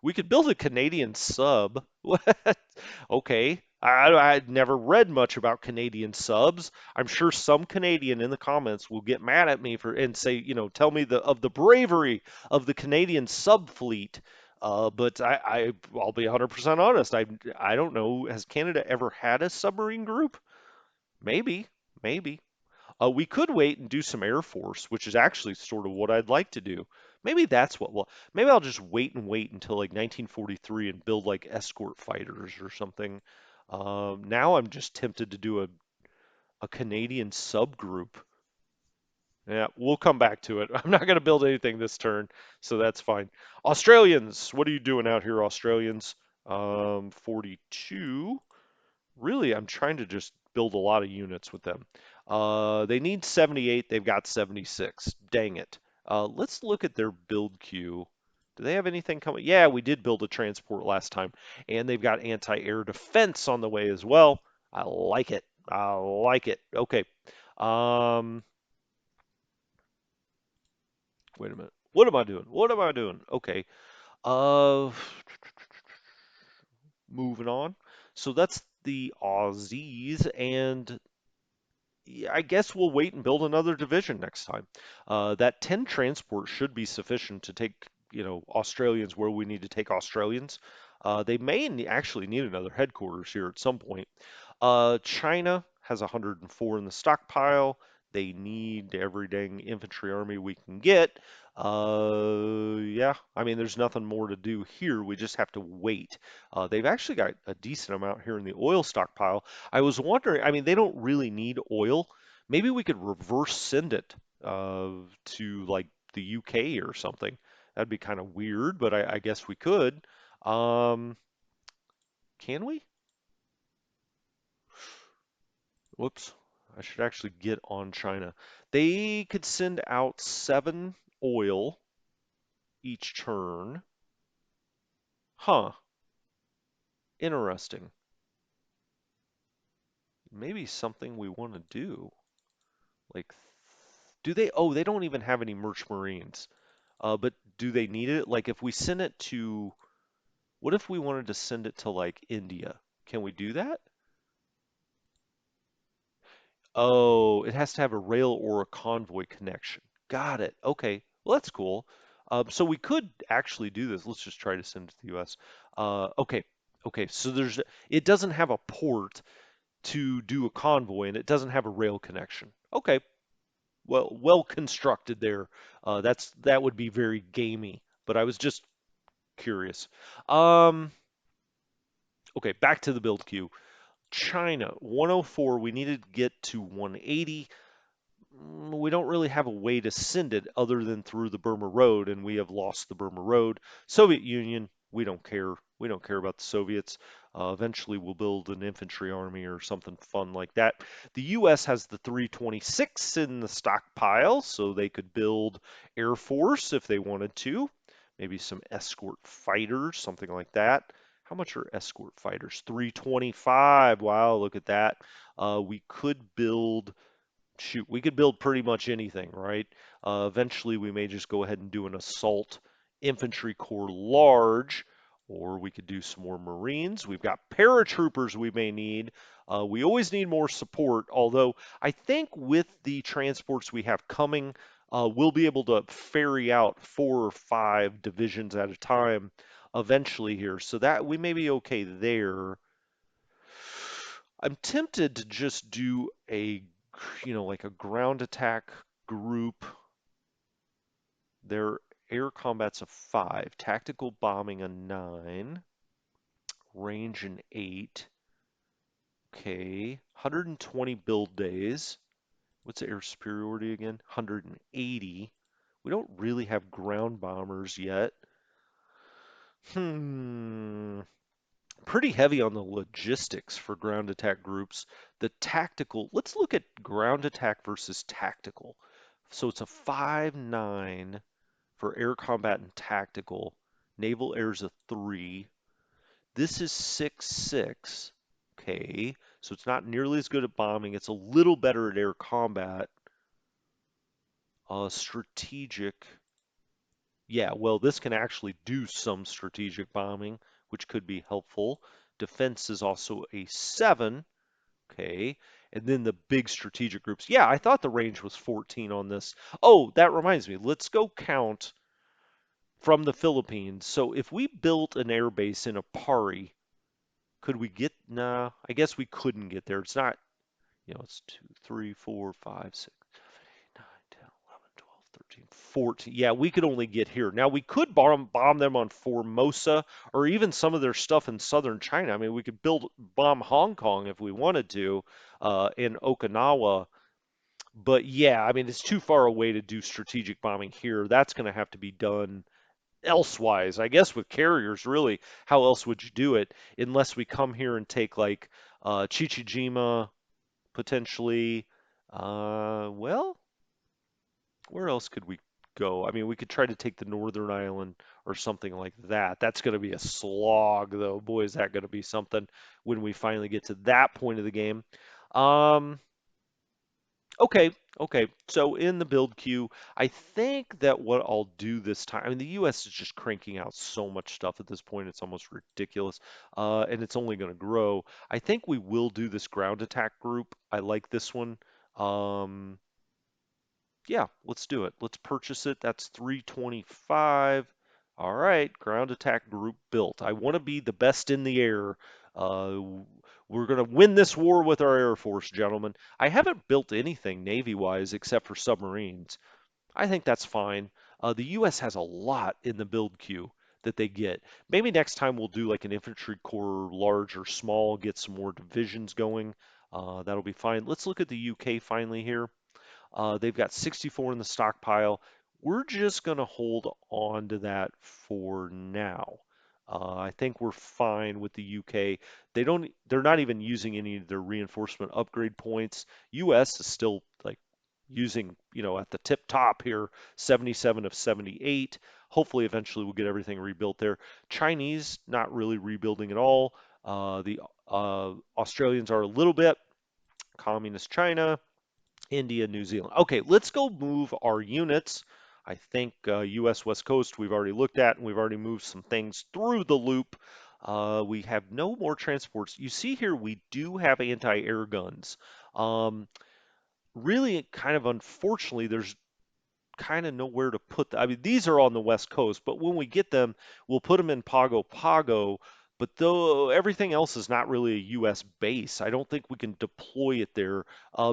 we could build a Canadian sub. What? Okay. I'd never read much about Canadian subs. I'm sure some Canadian in the comments will get mad at me for and say, tell me the bravery of the Canadian sub fleet. But I'll be 100% honest. I don't know. Has Canada ever had a submarine group? Maybe, maybe. We could wait and do some Air Force, which is actually sort of what I'd like to do. Maybe that's what will. Maybe I'll just wait until like 1943 and build like escort fighters or something. Now I'm just tempted to do a Canadian subgroup. Yeah, we'll come back to it. I'm not going to build anything this turn, so that's fine. Australians, what are you doing out here, Australians? 42. Really, I'm trying to just build a lot of units with them. They need 78. They've got 76. Dang it. Let's look at their build queue. Do they have anything coming? Yeah, we did build a transport last time, and they've got anti-air defense on the way as well. I like it. I like it. Okay. Um, Wait a minute. What am I doing? What am I doing? Okay. Uh, Moving on. So that's the Aussies, and yeah, I guess we'll wait and build another division next time. That 10 transport should be sufficient to take, Australians where we need to take Australians. They may actually need another headquarters here at some point. China has 104 in the stockpile. They need every dang infantry army we can get. Yeah, I mean, there's nothing more to do here. We just have to wait. They've actually got a decent amount here in the oil stockpile. I was wondering, I mean, they don't really need oil. Maybe we could reverse send it to like the UK or something. That'd be kind of weird, but I guess we could. Um, can we? Whoops. I should actually get on China. They could send out 7 oil each turn. Huh. Interesting. Maybe something we want to do. Like, do they? Oh, they don't even have any merch marines. But do they need it? Like, if we send it to, what if we wanted to send it to like India? Can we do that? Oh, it has to have a rail or a convoy connection. Got it. Okay. Well, that's cool. So we could actually do this. Let's just try to send it to the US. Okay. Okay. So it doesn't have a port to do a convoy, and it doesn't have a rail connection. Okay. Well constructed there. That would be very gamey, but I was just curious. Um, okay, back to the build queue. China, 104, we needed to get to 180. We don't really have a way to send it other than through the Burma Road, and we have lost the Burma Road. Soviet Union, we don't care. We don't care about the Soviets. Eventually, we'll build an infantry army or something fun like that. The U.S. has the 326 in the stockpile, so they could build Air Force if they wanted to. Maybe some escort fighters, something like that. How much are escort fighters? 325. Wow, look at that. We could build shoot, we could build pretty much anything, right? Eventually, we may just go ahead and do an assault infantry corps large, or we could do some more Marines. We've got paratroopers we may need. We always need more support, although I think with the transports we have coming, we'll be able to ferry out 4 or 5 divisions at a time eventually here. So that we may be okay there. I'm tempted to just do like a ground attack group there. Air combat's a 5. Tactical bombing a 9. Range an 8. Okay. 120 build days. What's the air superiority again? 180. We don't really have ground bombers yet. Hmm. Pretty heavy on the logistics for ground attack groups. The tactical, let's look at ground attack versus tactical. So it's a 5-9 for air combat and tactical. Naval air's a 3. This is 6-6. Okay, so it's not nearly as good at bombing. It's a little better at air combat. Strategic. Yeah, well, this can actually do some strategic bombing, which could be helpful. Defense is also a 7. Okay. And then the big strategic groups. Yeah, I thought the range was 14 on this. Oh, that reminds me. Let's go count from the Philippines. So if we built an air base in Apari, could we get? Nah, I guess we couldn't get there. It's not, it's 2, 3, 4, 5, 6, 9, 10, 11, 12, 13, 14. Yeah, we could only get here. Now we could bomb them on Formosa or even some of their stuff in southern China. I mean, we could bomb Hong Kong if we wanted to, in Okinawa. But yeah, I mean, it's too far away to do strategic bombing here. That's going to have to be done elsewise. I guess with carriers, really, how else would you do it unless we come here and take like Chichijima potentially? Well, where else could we go? I mean, we could try to take the Northern Island or something like that. That's going to be a slog, though. Boy, is that going to be something when we finally get to that point of the game. Um, Okay, okay. So in the build queue, I think that what I'll do this time, I mean, the US is just cranking out so much stuff at this point, it's almost ridiculous, and it's only going to grow. I think we will do this ground attack group. I like this one. Um, yeah, let's do it. Let's purchase it. That's 325. All right, ground attack group built. I want to be the best in the air. Uh, we're going to win this war with our Air Force, gentlemen. I haven't built anything Navy-wise except for submarines. I think that's fine. The U.S. has a lot in the build queue that they get. Maybe next time we'll do like an infantry corps, large or small, get some more divisions going. That'll be fine. Let's look at the UK finally here. They've got 64 in the stockpile. We're just going to hold on to that for now. I think we're fine with the UK. They're not even using any of their reinforcement upgrade points. US is still like using, at the tip top here, 77 of 78. Hopefully, eventually we'll get everything rebuilt there. Chinese, not really rebuilding at all. The Australians are a little bit. Communist China, India, New Zealand. Okay, let's go move our units. I think US West Coast we've already looked at, and we've already moved some things through the loop. We have no more transports. You see here we do have anti-air guns. Um, Really, kind of unfortunately, there's kind of nowhere to put them. I mean, these are on the West Coast, but when we get them, we'll put them in Pago Pago. But though everything else is not really a U.S. base, I don't think we can deploy it there.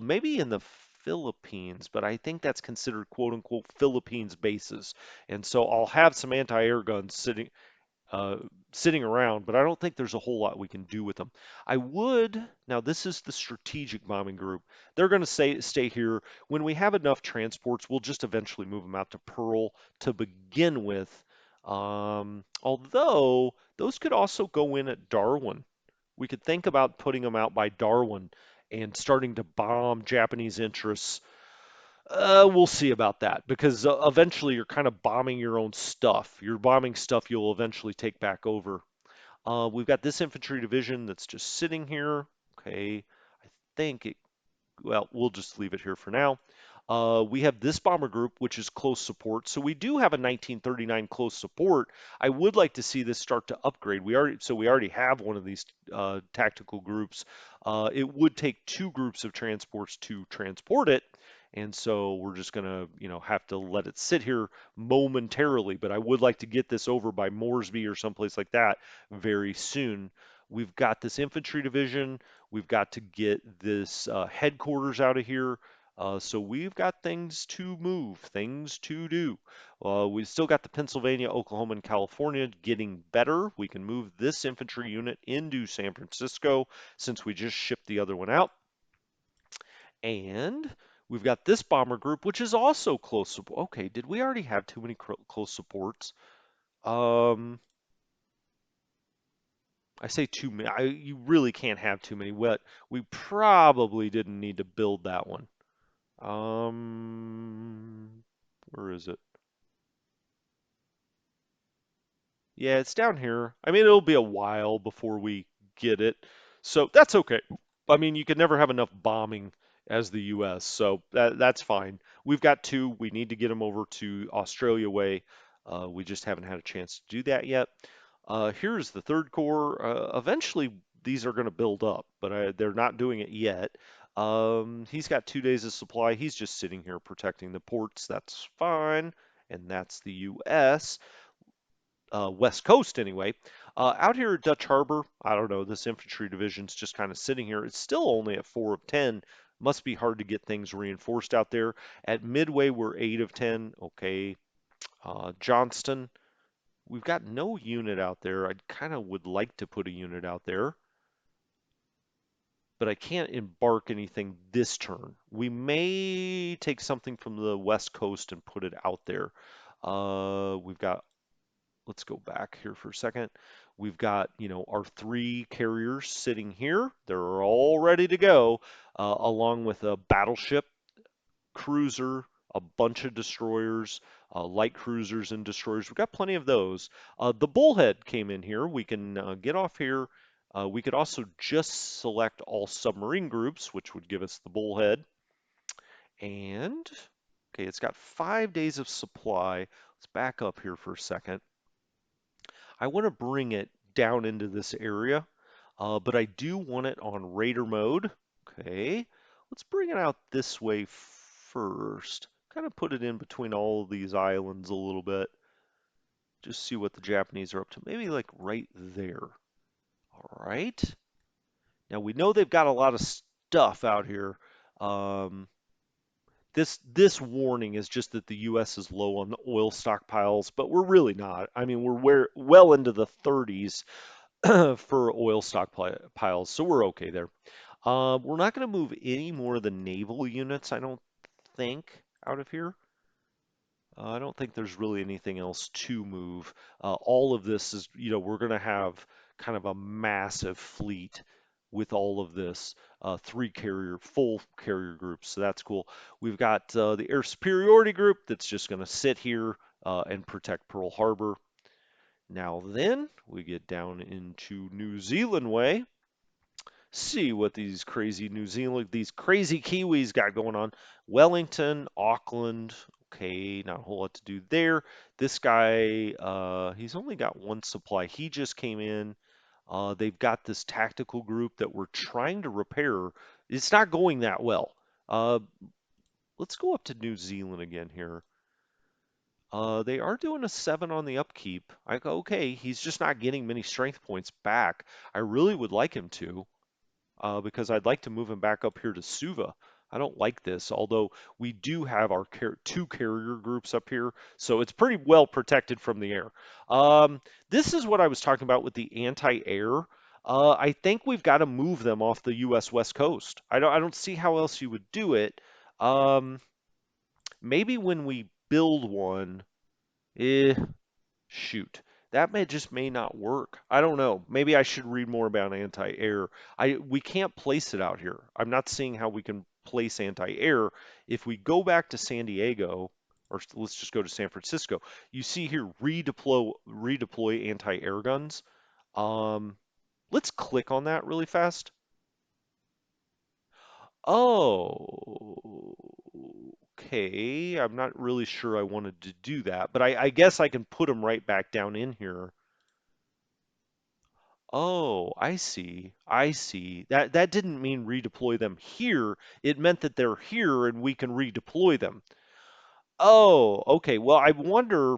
Maybe in the Philippines, but I think that's considered quote unquote Philippines bases. And so I'll have some anti-air guns uh, sitting around, but I don't think there's a whole lot we can do with them. I would, now this is the strategic bombing group. They're going to stay here. When we have enough transports, we'll just eventually move them out to Pearl to begin with. Although those could also go in at Darwin. We could think about putting them out by Darwin and starting to bomb Japanese interests. We'll see about that because eventually you're kind of bombing your own stuff. You're bombing stuff you'll eventually take back over. We've got this infantry division that's just sitting here. Okay, I think it, well, we'll just leave it here for now. We have this bomber group, which is close support. So we do have a 1939 close support. I would like to see this start to upgrade. We already have one of these tactical groups. It would take 2 groups of transports to transport it. And so we're just gonna, have to let it sit here momentarily. But I would like to get this over by Moresby or someplace like that very soon. We've got this infantry division. We've got to get this headquarters out of here. So we've got things to move, things to do. We've still got the Pennsylvania, Oklahoma, and California getting better. We can move this infantry unit into San Francisco since we just shipped the other one out. And we've got this bomber group, which is also close support. Okay, did we already have too many close supports? Um, I say too many. You really can't have too many. What we probably didn't need to build that one. Where is it? Yeah, it's down here. I mean, it'll be a while before we get it, so that's okay. I mean, you can never have enough bombing as the U.S., so that's fine. We've got two. We need to get them over to Australia way. We just haven't had a chance to do that yet. Here's the third corps. Eventually, these are going to build up, but they're not doing it yet. He's got 2 days of supply. He's just sitting here protecting the ports. That's fine, and that's the U.S. West Coast anyway. Out here at Dutch Harbor, I don't know, this infantry division's just kind of sitting here. It's still only at 4 of 10. Must be hard to get things reinforced out there. At Midway, we're 8 of 10. Okay. Johnston, we've got no unit out there. I kind of would like to put a unit out there, but I can't embark anything this turn. We may take something from the West Coast and put it out there. We've got let's go back here for a second. We've got, our three carriers sitting here. They're all ready to go, along with a battleship, cruiser, a bunch of destroyers, light cruisers and destroyers. We've got plenty of those. The Bullhead came in here. We can get off here. We could also just select all submarine groups, which would give us the Bullhead. And, okay, it's got 5 days of supply. Let's back up here for a second. I want to bring it down into this area, but I do want it on Raider mode. Okay, let's bring it out this way first. Kind of put it in between all of these islands a little bit. Just see what the Japanese are up to. Maybe like right there. All right. Now we know they've got a lot of stuff out here. Um, this warning is just that the U.S. is low on the oil stockpiles, but we're really not. I mean, we're well into the 30s for oil stockpiles, so we're okay there. We're not going to move any more of the naval units, I don't think, out of here. I don't think there's really anything else to move. All of this is, we're going to have kind of a massive fleet with all of this full carrier groups, so that's cool. We've got the air superiority group that's just going to sit here and protect Pearl Harbor. Now then, we get down into New Zealand way. See what these crazy Kiwis got going on. Wellington, Auckland. Okay, not a whole lot to do there. This guy, he's only got one supply. He just came in. They've got this tactical group that we're trying to repair. It's not going that well. Uh, let's go up to New Zealand again here. They are doing a 7 on the upkeep. I go, okay, he's just not getting many strength points back. I really would like him to, because I'd like to move him back up here to Suva. I don't like this, although we do have our two carrier groups up here, so it's pretty well protected from the air. This is what I was talking about with the anti-air. I think we've got to move them off the U.S. West Coast. I don't see how else you would do it. Um, Maybe when we build one, eh, shoot, that may not work. I don't know. Maybe I should read more about anti-air. We can't place it out here. I'm not seeing how we can place anti-air. If we go back to San Diego, or let's just go to San Francisco, you see here redeploy anti-air guns. Um, let's click on that really fast. Oh, okay. I'm not really sure I wanted to do that, but I guess I can put them right back down in here. Oh, I see. I see. That didn't mean redeploy them here. It meant that they're here and we can redeploy them. Oh, okay. Well, I wonder.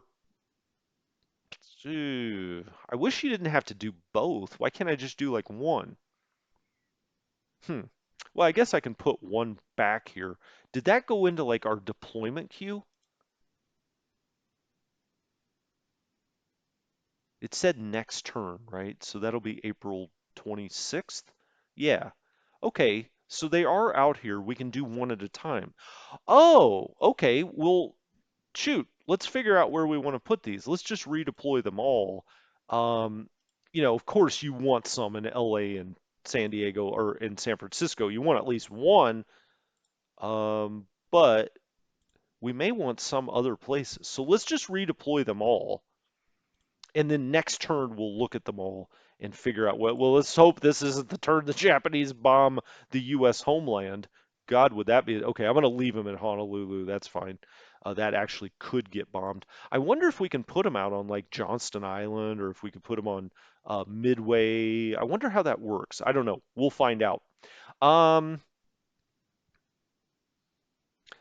I wish you didn't have to do both. Why can't I just do like one? Hmm. Well, I guess I can put one back here. Did that go into like our deployment queue? It said next turn, right? So that'll be April 26th. Yeah. Okay. So they are out here. We can do one at a time. Oh, okay. Well, shoot. Let's figure out where we want to put these. Let's just redeploy them all. Um, of course you want some in LA and San Diego or in San Francisco. You want at least one. But we may want some other places. So let's just redeploy them all. And then next turn we'll look at them all and figure out what. Well, let's hope this isn't the turn the Japanese bomb the U.S. homeland. God, would that be? Okay, I'm going to leave them in Honolulu. That's fine. That actually could get bombed. I wonder if we can put them out on like Johnston Island or if we could put them on Midway. I wonder how that works. I don't know. We'll find out. Um,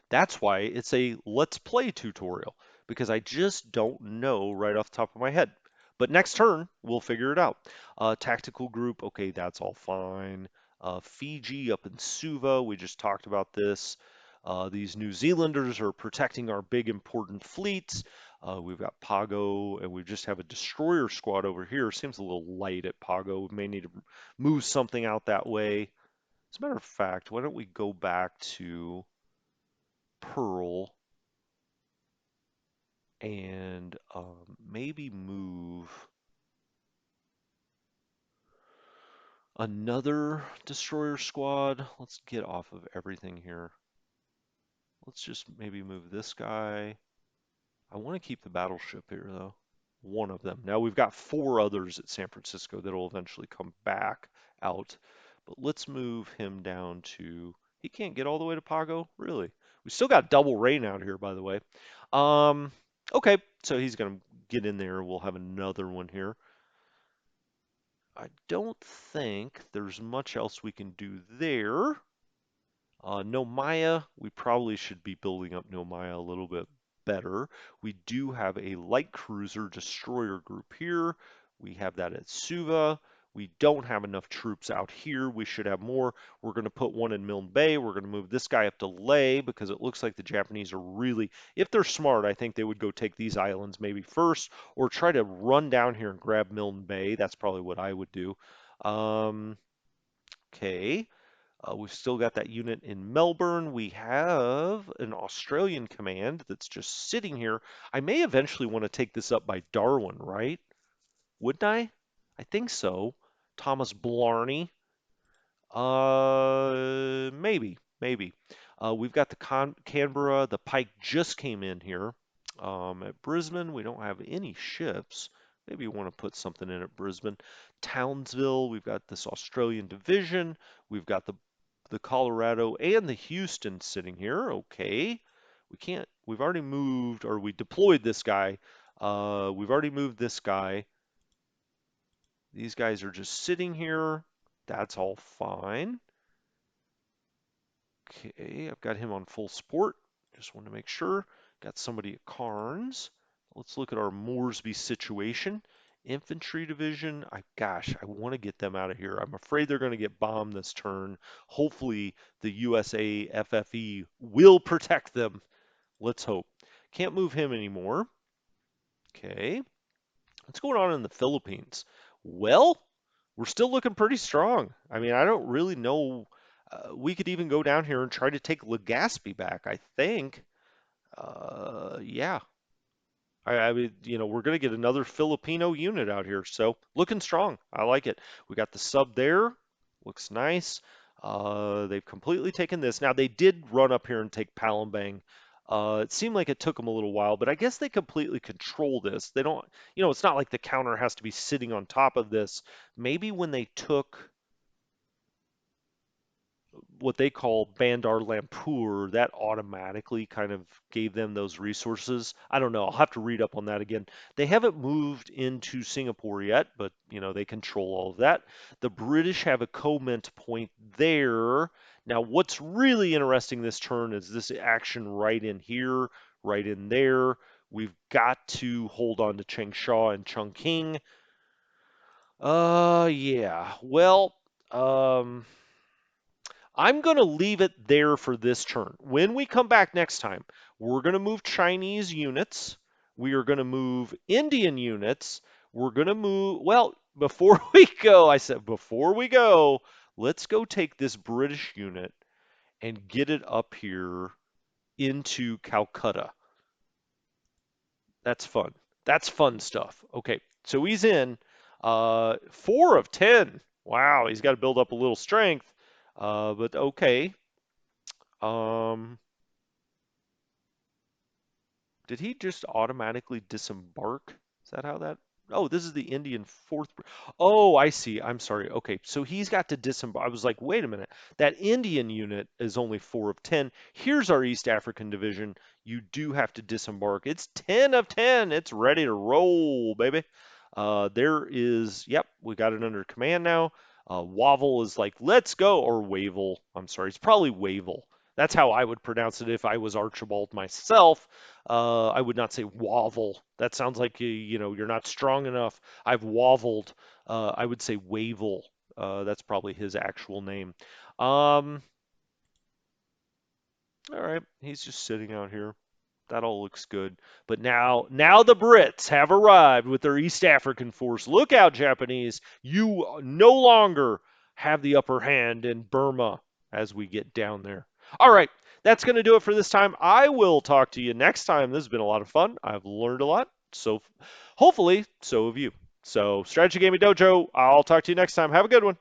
That's why it's a let's play tutorial, because I just don't know right off the top of my head. But next turn, we'll figure it out. Tactical group, okay, that's all fine. Fiji up in Suva, we just talked about this. These New Zealanders are protecting our big important fleets. We've got Pago, and we just have a destroyer squad over here. Seems a little light at Pago. We may need to move something out that way. As a matter of fact, why don't we go back to Pearl and maybe move another destroyer squad. Let's get off of everything here. Let's just maybe move this guy. I want to keep the battleship here though. One of them. Now we've got four others at San Francisco that'll eventually come back out. But let's move him down to, he can't get all the way to Pago? Really? We still got double rain out here, by the way. Um, okay, so he's going to get in there. We'll have another one here. I don't think there's much else we can do there. Nomaya, we probably should be building up Nomaya a little bit better. We do have a light cruiser destroyer group here. We have that at Suva. We don't have enough troops out here. We should have more. We're going to put one in Milne Bay. We're going to move this guy up to Leh because it looks like the Japanese are really, if they're smart, I think they would go take these islands maybe first or try to run down here and grab Milne Bay. That's probably what I would do. Um, okay. We've still got that unit in Melbourne. We have an Australian command that's just sitting here. I may eventually want to take this up by Darwin, right? Wouldn't I? I think so. Thomas Blarney. Maybe. We've got the Canberra. The Pike just came in here. At Brisbane, we don't have any ships. Maybe you want to put something in at Brisbane. Townsville, we've got this Australian division. We've got the Colorado and the Houston sitting here. Okay. We've already moved, or we deployed this guy. We've already moved this guy. These guys are just sitting here. That's all fine. Okay, I've got him on full sport. Just want to make sure. Got somebody at Carnes. Let's look at our Moresby situation. Infantry division. Gosh, I want to get them out of here. I'm afraid they're going to get bombed this turn. Hopefully, the USA FFE will protect them. Let's hope. Can't move him anymore. Okay. What's going on in the Philippines? Well, we're still looking pretty strong. I mean, I don't really know. We could even go down here and try to take Legazpi back, I think. Yeah. I mean, we're going to get another Filipino unit out here. So looking strong. I like it. We got the sub there. Looks nice. They've completely taken this. Now, they did run up here and take Palembang. It seemed like it took them a little while, but I guess they completely control this. They don't, it's not like the counter has to be sitting on top of this. Maybe when they took what they call Bandar Lampur, that automatically kind of gave them those resources. I don't know. I'll have to read up on that again. They haven't moved into Singapore yet, but they control all of that. The British have a comment point there. Now, what's really interesting this turn is this action right in here, right in there. We've got to hold on to Changsha and Chongqing. Yeah. Well, I'm going to leave it there for this turn. When we come back next time, we're going to move Chinese units. We are going to move Indian units. We're going to move, well, before we go, I said, before we go, let's go take this British unit and get it up here into Calcutta. That's fun. That's fun stuff. Okay, so he's in 4 of 10. Wow, he's got to build up a little strength. But okay. Um, did he just automatically disembark? Is that how that? Oh, this is the Indian fourth. Oh, I see. I'm sorry. Okay, so he's got to disembark. I was like, wait a minute. That Indian unit is only 4 of 10. Here's our East African division. You do have to disembark. It's 10 of 10. It's ready to roll, baby. There is, yep, we got it under command now. Wavell is like, let's go, or Wavel. I'm sorry, it's probably Wavel. That's how I would pronounce it if I was Archibald myself. I would not say Wavell. That sounds like you're not strong enough. I've wavelled. I would say Wavel. That's probably his actual name. Um, all right, he's just sitting out here. That all looks good. But now the Brits have arrived with their East African force. Look out, Japanese. You no longer have the upper hand in Burma as we get down there. All right, that's going to do it for this time. I will talk to you next time. This has been a lot of fun. I've learned a lot. So hopefully, so have you. So, Strategy Gaming Dojo, I'll talk to you next time. Have a good one.